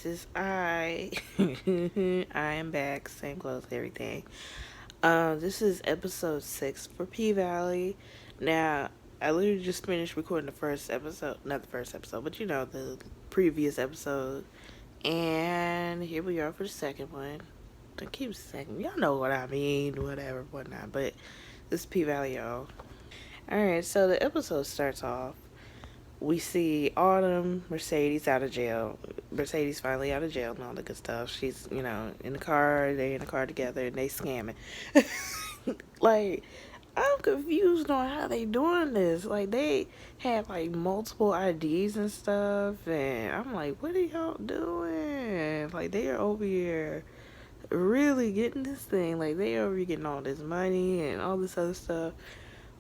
this is I. I am back, same clothes, everything. This is episode 6 for P Valley. Now, I literally just finished recording the first episode, not the first episode, but the previous episode. And here we are for the second one. I keep saying, y'all know what I mean, whatever, whatnot. But this is P Valley, y'all. Alright, so the episode starts off. We see Autumn, Mercedes out of jail. Mercedes finally out of jail and all the good stuff. She's, in the car. They in the car together and they scamming. Like, I'm confused on how they doing this. Like, they have like multiple IDs and stuff, and I'm like, what are y'all doing? Like, they are over here really getting this thing. Like, they are over here getting all this money and all this other stuff.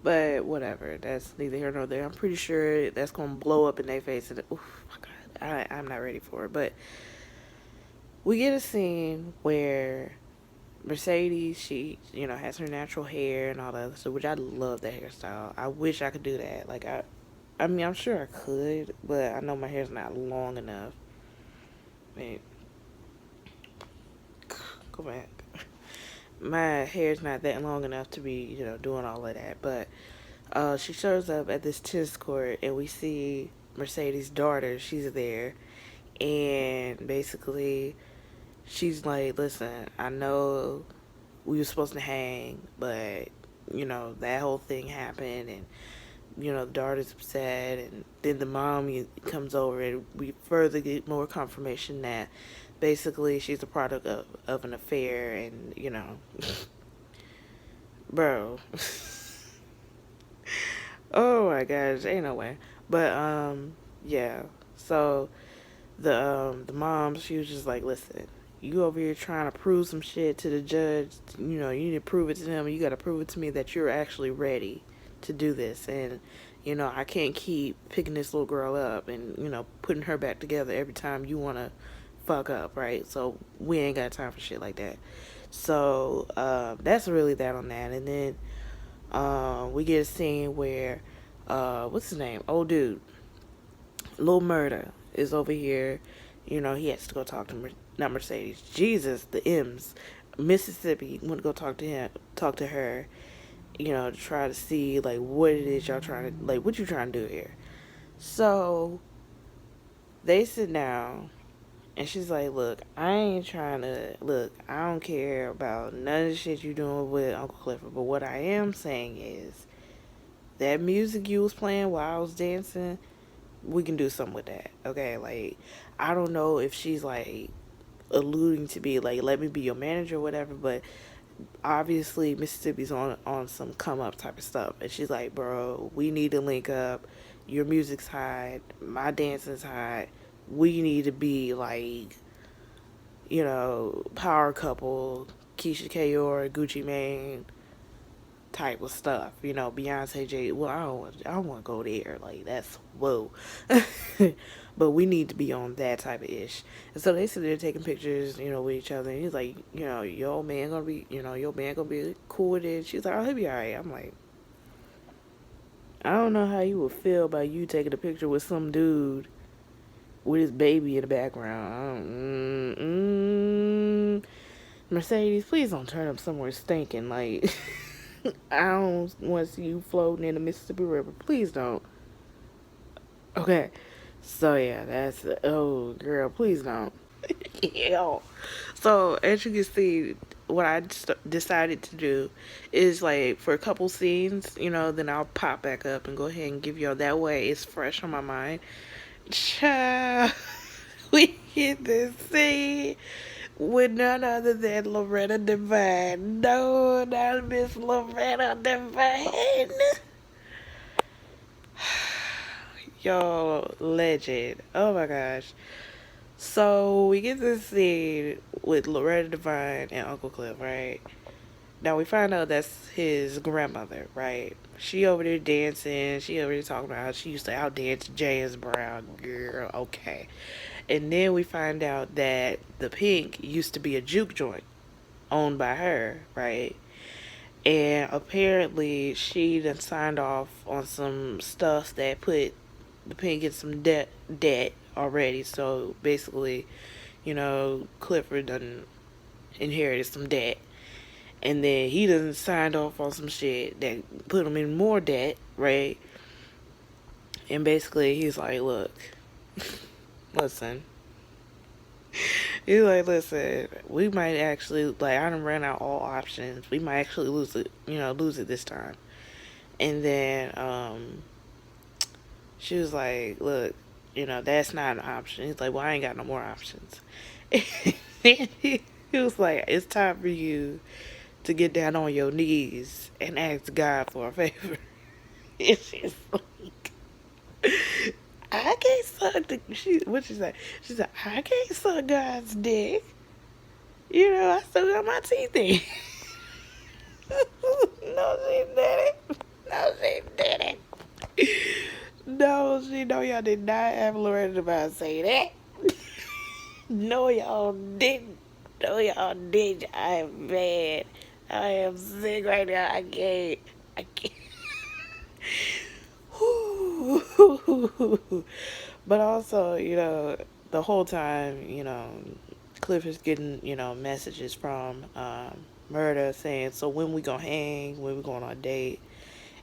But whatever, that's neither here nor there. I'm pretty sure that's gonna blow up in their face. And oof, my God, I'm not ready for it. But we get a scene where Mercedes, she has her natural hair and all that other stuff, which I love that hairstyle. I wish I could do that. Like I mean, I'm sure I could, but I know my hair's not long enough. Wait, go back. My hair's not that long enough to be, doing all of that. But she shows up at this tennis court, and we see Mercedes' daughter. She's there, and basically, she's like, "Listen, I know we were supposed to hang, but that whole thing happened, and the daughter's upset, and then the mom comes over, and we further get more confirmation that basically she's a product of an affair, and bro." Oh my gosh, ain't no way. But yeah. So the mom, she was just like, "Listen, you over here trying to prove some shit to the judge. You need to prove it to him. You got to prove it to me that you're actually ready to do this. And I can't keep picking this little girl up and putting her back together every time you want to fuck up, right? So we ain't got time for shit like that." So that's really that on that. And then we get a scene where what's his name? Old dude, Lil Murda is over here. He has to go talk to not Mercedes. Jesus, the M's. Mississippi went to go talk to her. To try to see like what it is y'all trying to what you trying to do here. So they sit down and she's like, "Look, I ain't trying to look. I don't care about none of the shit you doing with Uncle Clifford. But what I am saying is that music you was playing while I was dancing, we can do something with that, okay? Like, I don't know if she's like alluding to be like, let me be your manager or whatever, but obviously Mississippi's on some come up type of stuff, and she's like, bro, we need to link up. Your music's hot, my dancing's hot. We need to be like, power couple, Keisha Kayor, Gucci Mane type of stuff. Beyonce, J. Well, I don't want to go there. Like that's whoa, but we need to be on that type of ish. And so they sit there taking pictures, with each other. And he's like, your man gonna be, your man gonna be cool with it. She's like, oh, he'll be alright. I'm like, I don't know how you would feel about you taking a picture with some dude with his baby in the background. Mercedes, please don't turn up somewhere stinking. Like, I don't want to see you floating in the Mississippi River. Please don't. Okay. So, yeah, that's. Oh, girl, please don't. Yeah. So, as you can see, what I decided to do is like for a couple scenes, then I'll pop back up and go ahead and give y'all that way. It's fresh on my mind. Child, we get this scene with none other than Loretta Devine. No, not Miss Loretta Devine. Yo, legend. Oh my gosh. So we get this scene with Loretta Devine and Uncle Cliff, right? Now we find out that's his grandmother, right? She over there dancing. She over there talking about how she used to outdance James Brown. Girl, okay. And then we find out that the Pink used to be a juke joint owned by her, right? And apparently she done signed off on some stuff that put the Pink in some debt already. So basically, Clifford done inherited some debt. And then he done signed off on some shit that put him in more debt, right? And basically, he's like, look, listen. He's like, listen, we might actually, like, I done ran out all options. We might actually lose it this time. And then, she was like, look, that's not an option. He's like, well, I ain't got no more options. And he was like, it's time for you to get down on your knees and ask God for a favor. And she's like, I can't suck what she said? She said, I can't suck God's dick. I still got my teeth in. No, she didn't. No, she didn't. No, y'all did not have Loretta Devine say that. No, y'all didn't. No, y'all did. I am mad. I am sick right now. I can't. I can't. But also, the whole time, Cliff is getting, messages from Murda saying, so when we gonna hang, when we going on a date.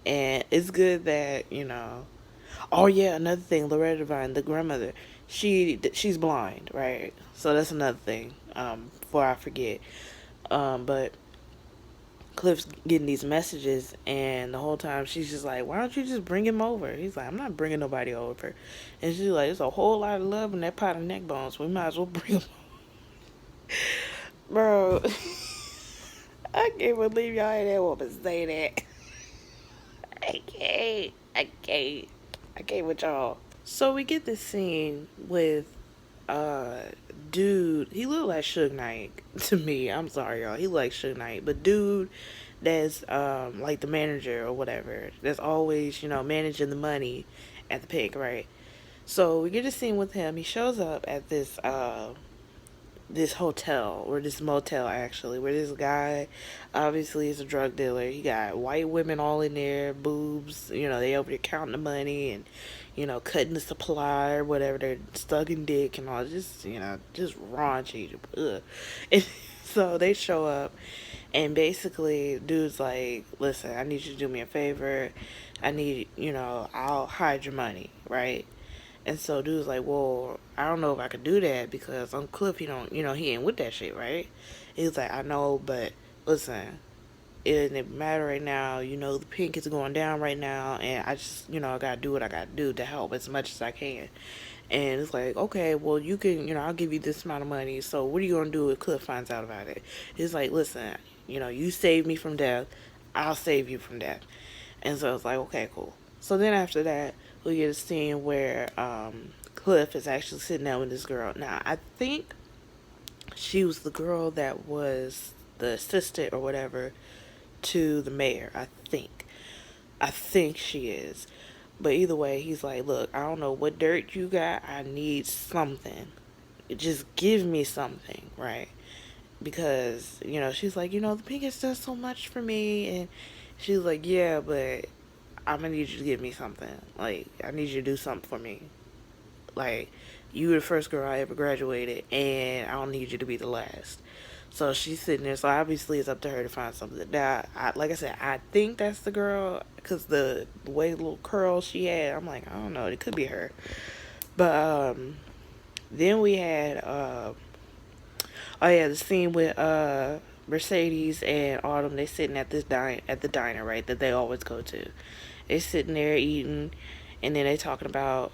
And it's good that, oh yeah, another thing, Loretta Devine, the grandmother, she's blind, right? So that's another thing, before I forget. But Cliff's getting these messages, and the whole time she's just like, why don't you just bring him over? He's like, I'm not bringing nobody over. And she's like, there's a whole lot of love in that pot of neck bones. We might as well bring him over. Bro, I can't believe y'all ain't that woman say that. I can't. I can't with y'all. So we get this scene with dude, he looked like Suge Knight to me. I'm sorry, y'all. He looked like Suge Knight. But dude that's like the manager or whatever, that's always, managing the money at the pig, right? So we get a scene with him. He shows up at this hotel, or this motel actually, where this guy obviously is a drug dealer. He got white women all in there, boobs, they over there counting the money and cutting the supply or whatever. They're sucking dick and all, just raunchy. Ugh. And so they show up, and basically dude's like, listen, I need you to do me a favor. I need, I'll hide your money, right? And so dude's like, well, I don't know if I could do that because Uncle Cliff, he don't, he ain't with that shit, right? He's like, I know, but listen, it doesn't matter right now. The pink is going down right now, and I just, I gotta do what I gotta do to help as much as I can. And it's like, okay, well, you can, I'll give you this amount of money. So what are you gonna do if Cliff finds out about it? It's like, listen, you saved me from death. I'll save you from death. And so it's like, okay, cool. So then after that, we get a scene where Cliff is actually sitting down with this girl. Now, I think she was the girl that was the assistant or whatever to the mayor. I think she is. But either way, he's like, look, I don't know what dirt you got. I need something. Just give me something, right? Because, she's like, the Pinkett does so much for me. And she's like, yeah, but I'm gonna need you to give me something. Like, I need you to do something for me. Like, you were the first girl I ever graduated, and I don't need you to be the last. So she's sitting there. So obviously, it's up to her to find something. Now, like I said, I think that's the girl because the way the little curls she had. I'm like, I don't know. It could be her. But then we had the scene with Mercedes and Autumn. They sitting at the diner, right, that they always go to. They sitting there eating, and then they talking about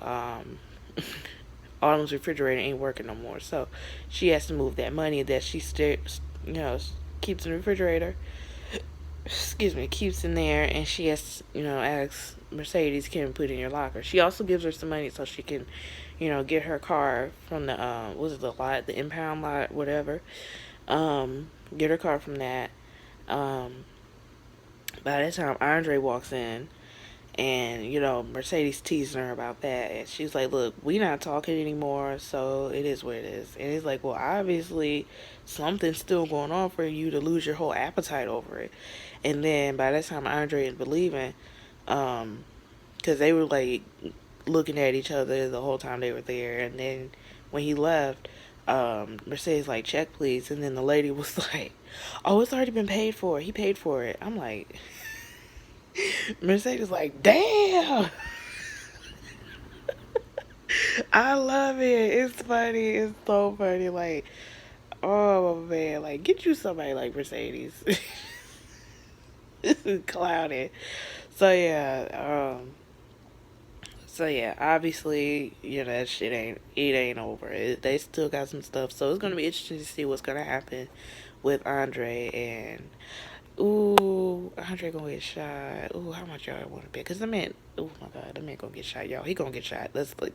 Autumn's refrigerator ain't working no more, so she has to move that money that she keeps in the refrigerator. Excuse me, keeps in there, and she has asks Mercedes, can we put it in your locker? She also gives her some money so she can, get her car from the the impound lot, whatever. Get her car from that. By that time, Andre walks in. And, Mercedes teasing her about that. And she's like, look, we not talking anymore, so it is what it is. And it's like, well, obviously, something's still going on for you to lose your whole appetite over it. And then, by that time, Andre is believing, because they were, like, looking at each other the whole time they were there. And then, when he left, Mercedes like, check please, and then the lady was like, oh, it's already been paid for. He paid for it. I'm like, Mercedes like, damn. I love it. It's funny. It's so funny. Like, oh man, like get you somebody like Mercedes. This is clouded. So yeah, obviously, that shit ain't over. They still got some stuff, so it's gonna be interesting to see what's gonna happen with Andre and ooh, Andre gonna get shot. Ooh, how much y'all want to bet? Cause the man, oh my god, the man gonna get shot, y'all. He gonna get shot. I feel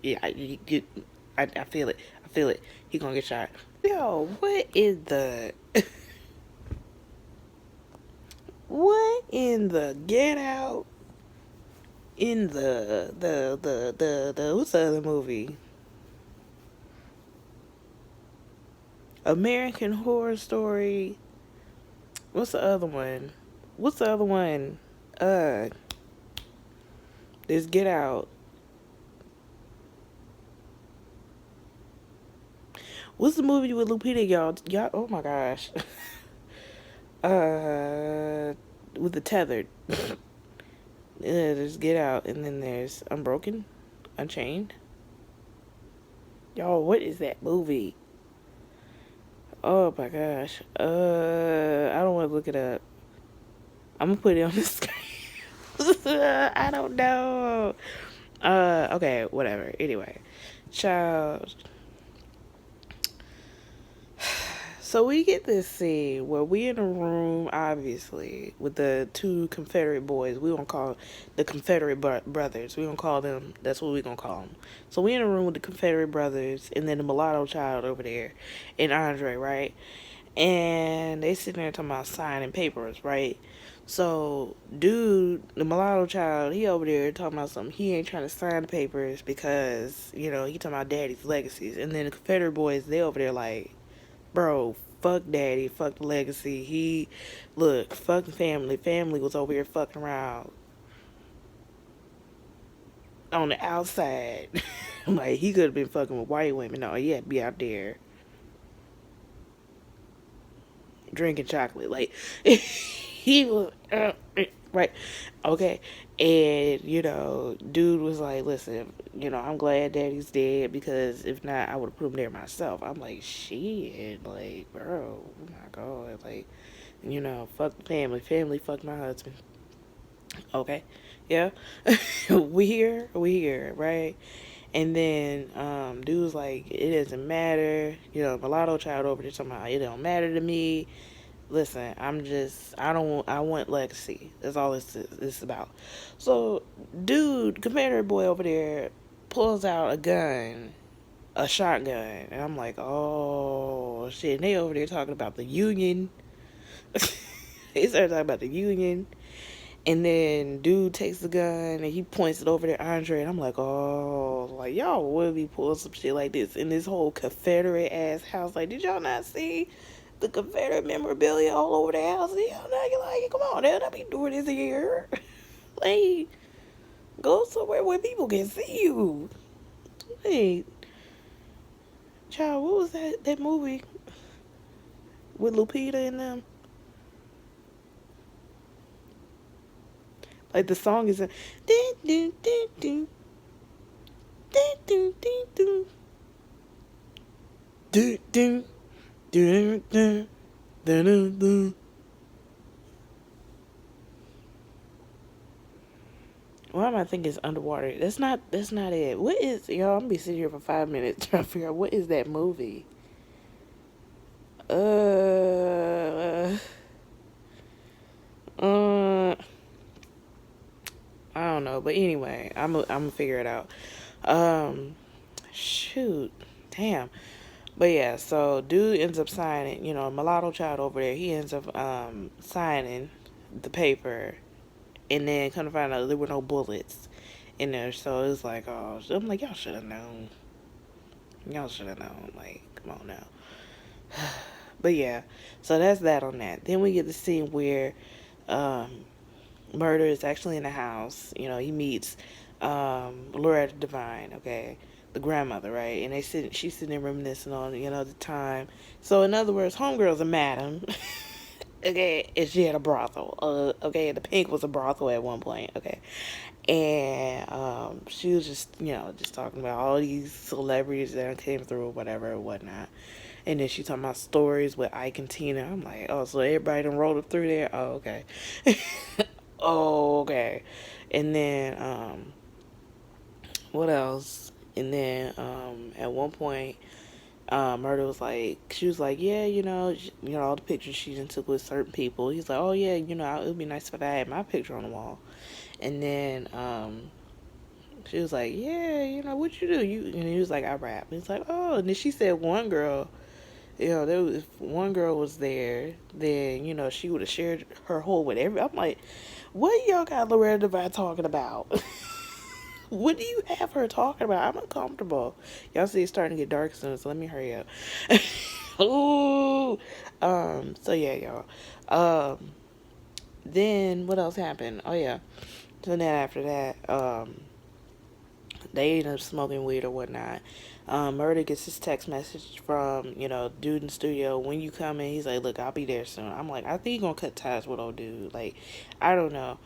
it. I feel it. He gonna get shot. Yo, what is the what in the Get Out? In the what's the other movie? American Horror Story. What's the other one? What's the other one? Uh, this Get Out. What's the movie with Lupita, y'all? Y'all, oh my gosh. uh, with the tethered. There's Get Out, and then there's Unbroken, Unchained. Y'all, what is that movie? Oh my gosh. I don't want to look it up. I'm gonna put it on the screen. I don't know. Okay, whatever. Anyway, child. So we get this scene where we in a room, obviously, with the two Confederate boys. We gonna call the Confederate brothers. We gonna call them. That's what we gonna call them. So we in a room with the Confederate brothers, and then the mulatto child over there, and Andre, right? And they sitting there talking about signing papers, right? So, dude, the mulatto child, he over there talking about something. He ain't trying to sign the papers because, he talking about daddy's legacies. And then the Confederate boys, they over there like, bro, fuck daddy, fuck the legacy. Fuck the family. Family was over here fucking around on the outside. Like, he could have been fucking with white women. No, he had to be out there drinking chocolate. Like, he was, right. Okay. And, dude was like, listen, I'm glad daddy's dead because if not, I would have put him there myself. I'm like, shit. Like, bro, oh my God. Like, fuck the family. Family fucked my husband. Okay. Yeah. We here, right? And then, dude was like, it doesn't matter. Mulatto child over there talking about, it don't matter to me. Listen, I want legacy. That's all it's about. So, dude, Confederate boy over there pulls out a gun, a shotgun. And I'm like, oh, shit. And they over there talking about the Union. They started talking about the Union. And then dude takes the gun and he points it over to Andre. And I'm like, oh, like, y'all would be pulling some shit like this in this whole Confederate ass house. Like, did y'all not see the Confederate memorabilia all over the house? Y'all not like, come on, they'll not be doing this here. Like, go somewhere where people can see you. Hey, child, what was that movie with Lupita and them? Like, the song is a why am I thinking it's underwater? That's not it. What is, y'all, I'm gonna be sitting here for 5 minutes trying to figure out what is that movie. I don't know, but anyway, I'm gonna figure it out. Shoot, damn. But yeah, so dude ends up signing. Mulatto child over there. He ends up signing the paper, and then come to find out there were no bullets in there. So it's like, oh, I'm like, y'all should have known. Y'all should have known. Like, come on now. But yeah, so that's that on that. Then we get the scene where Murder is actually in the house. He meets Loretta Devine, okay? the grandmother, right? And she's sitting there reminiscing on, the time. So in other words, homegirl's a madam. Okay, and she had a brothel. Okay, the Pink was a brothel at one point. Okay, and she was just, just talking about all these celebrities that came through or whatever or whatnot. And then she talking about stories with Ike and Tina. I'm like, oh, so everybody done rolled up through there. Oh, okay. Oh, okay. And then what else? And then at one point, Murder was like, she was like, yeah, all the pictures she done took with certain people. He's like, oh yeah, it would be nice if I had my picture on the wall. And then she was like, yeah, what you do? And he was like, I rap. And he's like, oh. And then she said one girl, if one girl was there, then she would have shared her hole with every. I'm like, what y'all got Loretta Devine talking about? What do you have her talking about? I'm uncomfortable. Y'all see it's starting to get dark soon, so let me hurry up. Ooh. So yeah, y'all. Then what else happened? Oh yeah. So then after that, they end up smoking weed or whatnot. Murder gets his text message from, dude in the studio. When you coming? He's like, look, I'll be there soon. I'm like, I think he's gonna cut ties with old dude. Like, I don't know.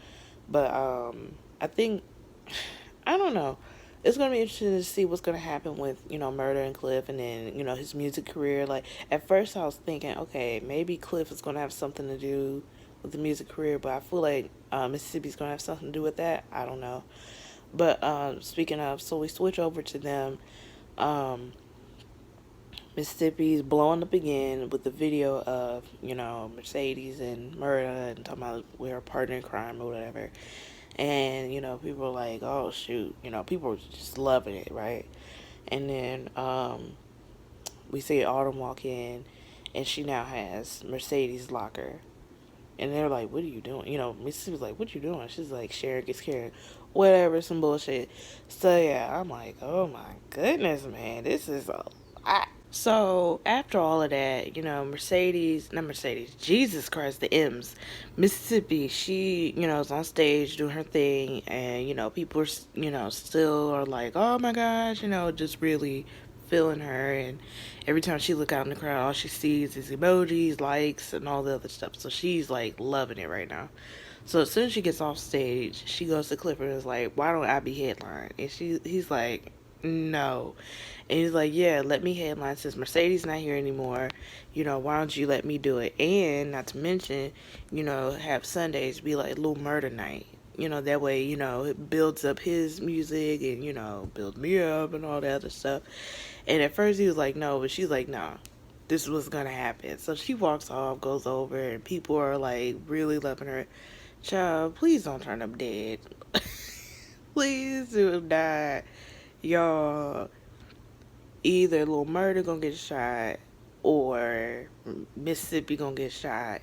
But I think, I don't know. It's gonna be interesting to see what's gonna happen with, Murder and Cliff, and then, his music career. Like, at first I was thinking, okay, maybe Cliff is gonna have something to do with the music career, but I feel like Mississippi's gonna have something to do with that. I don't know. But speaking of, so we switch over to them. Mississippi's blowing up again with the video of, Mercedes and Murder and talking about we're a partner in crime or whatever. And, people are like, oh, shoot. People are just loving it, right? And then we see Autumn walk in, and she now has Mercedes' locker. And they're like, what are you doing? Mississippi's like, what you doing? She's like, Sharon gets carried. Whatever, some bullshit. So, yeah, I'm like, oh, my goodness, man. This is a lot. So, after all of that, not Mercedes, Jesus Christ, the M's, Mississippi, she, is on stage doing her thing, and, people are, still are like, oh my gosh, just really feeling her, and every time she look out in the crowd, all she sees is emojis, likes, and all the other stuff, so she's, like, loving it right now. So as soon as she gets off stage, she goes to Clifford and is like, why don't I be headline? And he's like, no. And he's like, yeah, let me headline since Mercedes not here anymore. Why don't you let me do it? And not to mention, have Sundays be like Little Murder Night. That way, it builds up his music and, builds me up and all that other stuff. And at first he was like, no, but she's like, no, this was going to happen. So she walks off, goes over, and people are like really loving her. Child, please don't turn up dead. Please do not. Y'all, either Little Murder gonna get shot or Mississippi gonna get shot.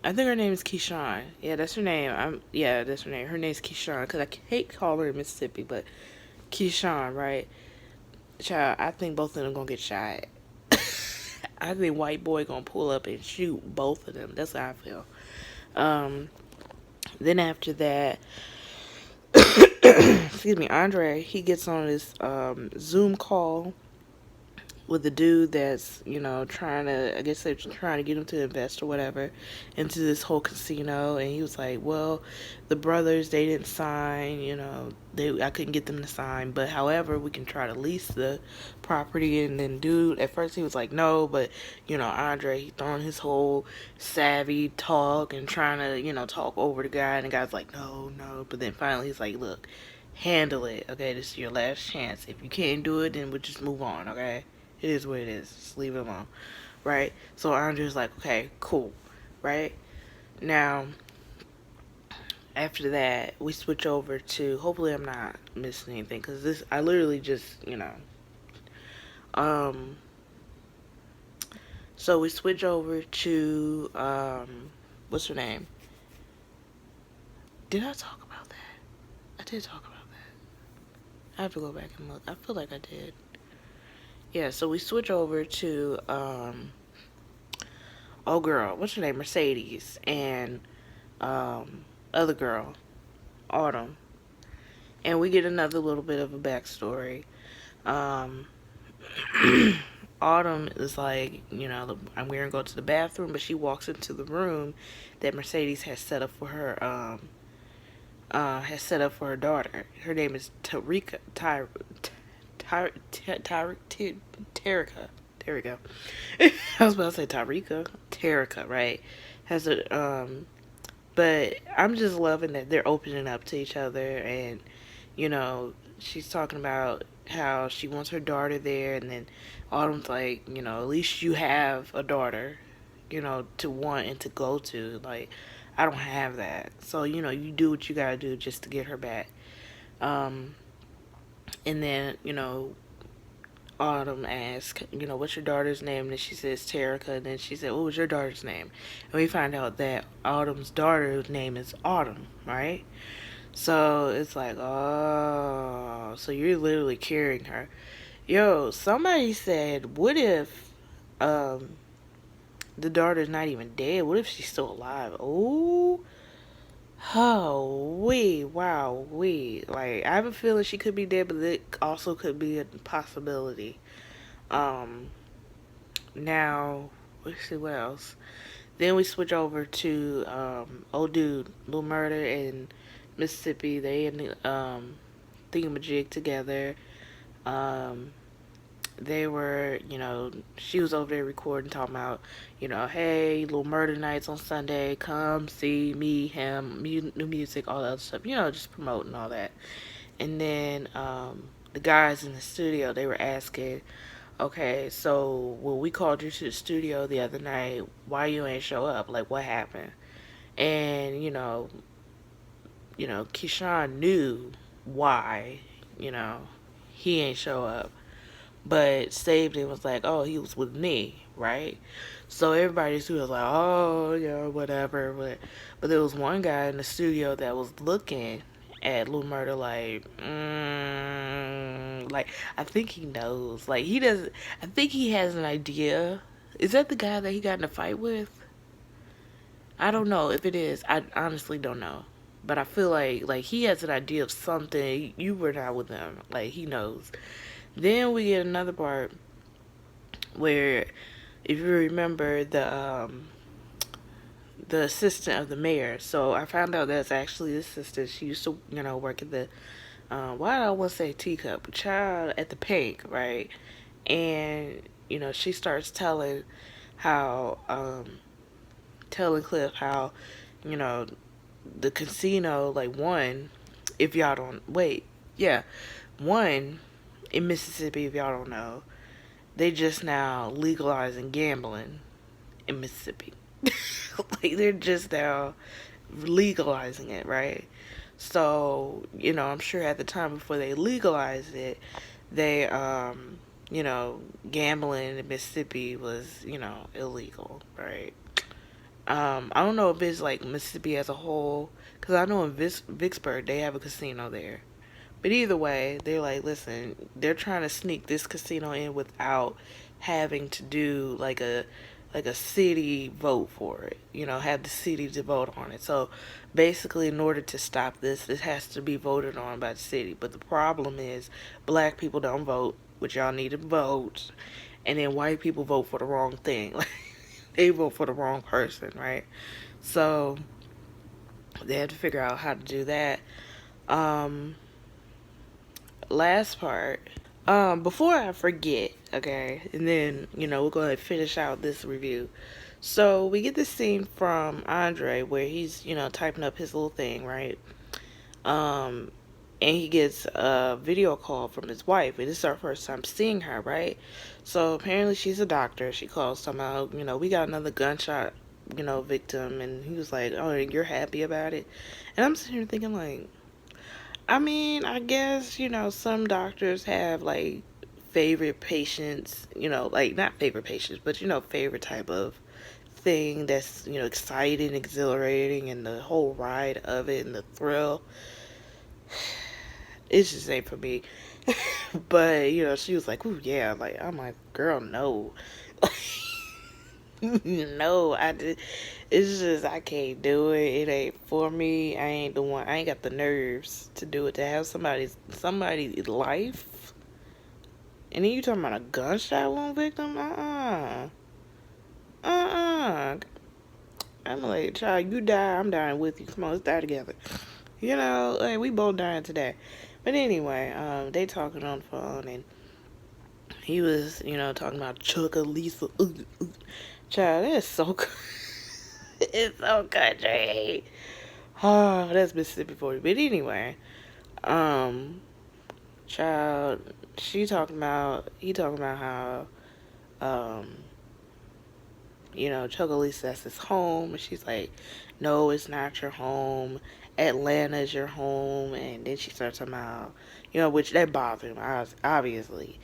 I think her name is Keyshawn. Yeah, that's her name. Yeah, that's her name. Her name's Keyshawn because I hate calling her Mississippi, but Keyshawn, right? Child, I think both of them gonna get shot. I think white boy gonna pull up and shoot both of them. That's how I feel. Then after that, excuse me, Andre, he gets on this Zoom call with the dude that's, trying to, I guess they're trying to get him to invest or whatever into this whole casino. And he was like, well, the brothers, they didn't sign, I couldn't get them to sign. But however, we can try to lease the property. And then dude, at first he was like, no, but, Andre, he throwing his whole savvy talk and trying to, talk over the guy. And the guy's like, no. But then finally he's like, look, handle it. Okay, this is your last chance. If you can't do it, then we'll just move on, okay? It is what it is. Just leave it alone. Right? So Andre's like, okay, cool. Right? Now, after that, we switch over to, hopefully I'm not missing anything, because this, I literally just, so we switch over to, what's her name? Did I talk about that? I did talk about that. I have to go back and look. I feel like I did. Yeah, so we switch over to, oh girl, what's her name? Mercedes, and, other girl, Autumn. And we get another little bit of a backstory. Um, Autumn is like, I'm going to go to the bathroom, but she walks into the room that Mercedes has set up for her. Has set up for her daughter. Her name is Tarika. There we go. I was about to say Tarika. Tarika, right? Has a But I'm just loving that they're opening up to each other, and she's talking about how she wants her daughter there, and then Autumn's like, at least you have a daughter, to want and to go to. Like, I don't have that, so you do what you gotta do just to get her back. Um, and then Autumn asks, what's your daughter's name? And she says Terica. And then she said, what was your daughter's name? And we find out that Autumn's daughter's name is Autumn, right? So it's like, oh, so you're literally carrying her. Yo, somebody said, what if the daughter's not even dead? What if she's still alive? Wow, Like, I have a feeling she could be dead, but it also could be a possibility. Um, Now, let's see what else. Then we switch over to old dude, Lil Murder and Mississippi. They in the thingamajig together. Um, they were, she was over there recording, talking about, hey, Lil Murder nights on Sunday, come see me, him, new music, all that other stuff. Just promoting all that. And then the guys in the studio, they were asking, okay, so when we called you to the studio the other night, why you ain't show up? Like, what happened? And Keyshawn knew why, you know, he ain't show up, but saved it was like, oh, he was with me, right? So everybody's was like, oh, yeah, whatever. But there was one guy in the studio that was looking at Lil Murder like I think he knows. Like he doesn't. I think he has an idea. Is that the guy that he got in a fight with? I don't know if it is. I honestly don't know. But I feel like he has an idea of something. You were not with him. Like he knows. Then we get another part where, if you remember, the assistant of the mayor. So I found out that's actually the assistant. She used to, work at the why do I want to say teacup? Child at the Pink, right? And she starts how telling Cliff how you know the casino, like, one, if y'all don't wait, yeah, one, in Mississippi, if y'all don't know, they just now legalizing gambling in Mississippi. Like, they're just now legalizing it, right? So, I'm sure at the time before they legalized it, they, gambling in Mississippi was, illegal, right? I don't know if it's like Mississippi as a whole, because I know in Vicksburg they have a casino there. But either way, they're like, listen, they're trying to sneak this casino in without having to do like a city vote for it. Have the city to vote on it. So basically, in order to stop this, it has to be voted on by the city. But the problem is, black people don't vote, which y'all need to vote, and then white people vote for the wrong thing. Like, they vote for the wrong person, right? So they had to figure out how to do that. Um, Last part. Before I forget, okay, and then, we'll go ahead and finish out this review. So we get this scene from Andre where he's, typing up his little thing, right? Um, and he gets a video call from his wife, and this is our first time seeing her, right? So apparently she's a doctor. She calls talking about, we got another gunshot, victim, and he was like, oh, you're happy about it? And I'm sitting here thinking, like, I mean, I guess, some doctors have, like, favorite patients, like, not favorite patients, but, favorite type of thing that's, exciting, exhilarating, and the whole ride of it and the thrill. It's just ain't for me. But, she was like, ooh, yeah. Like, I'm like, girl, no. No, it's just I can't do it. It ain't for me. I ain't the one. I ain't got the nerves to do it. To have somebody's life, and then you talking about a gunshot wound victim? Uh. I'm like, child, you die, I'm dying with you. Come on, let's die together. You know, like we both dying today. But anyway, they talking on the phone, and he was, talking about Chucka Lisa. Child, that's so it's so country. Oh, that's Mississippi for you. But anyway, um, child, he talking about how, um, Chuckalisa, that's his home. And she's like, no, it's not your home. Atlanta's your home. And then she starts talking about, which that bothered him, obviously.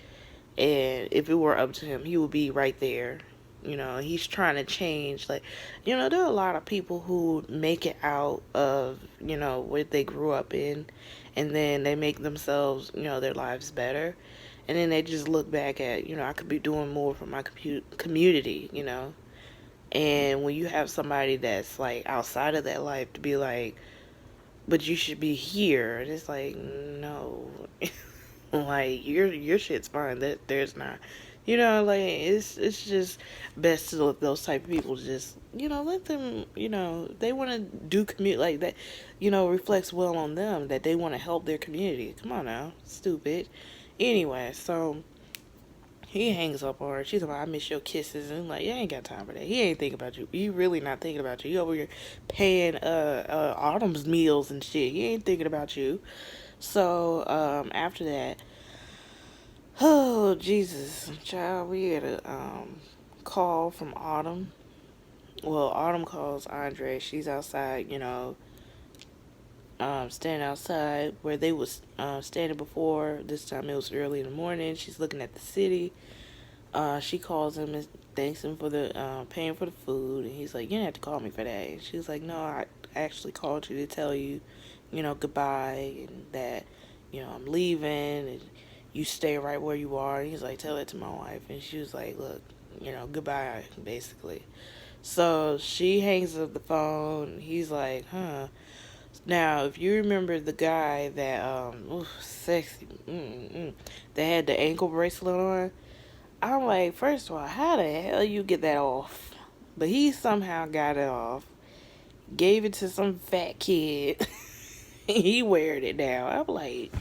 And if it were up to him, he would be right there. He's trying to change. Like, there are a lot of people who make it out of, what they grew up in. And then they make themselves, their lives better. And then they just look back at, I could be doing more for my community. And when you have somebody that's like outside of that life to be like, but you should be here, and it's like, no, like your shit's fine. That there's not, like it's just best to let those type of people just, let them, they want to do commute like that, reflects well on them that they want to help their community. Come on now, stupid. Anyway, so he hangs up on her. She's like, I miss your kisses. And I'm like, you ain't got time for that. He ain't thinking about you. He really not thinking about you. He over here paying Autumn's meals and shit. He ain't thinking about you. So, after that, oh, Jesus. Child, we had a call from Autumn. Well, Autumn calls Andre. She's outside, standing outside where they was standing before. This time it was early in the morning. She's looking at the city. She calls him and thanks him for the paying for the food, and he's like, "You didn't have to call me for that." And she's like, "No, I actually called you to tell you, goodbye, and that, I'm leaving, and you stay right where you are." And he's like, "Tell it to my wife." And she was like, "Look, goodbye," basically. So she hangs up the phone. He's like, "Huh." Now, if you remember the guy that sexy, that had the ankle bracelet on. I'm like, first of all, how the hell you get that off? But he somehow got it off, gave it to some fat kid. He wearing it now. I'm like,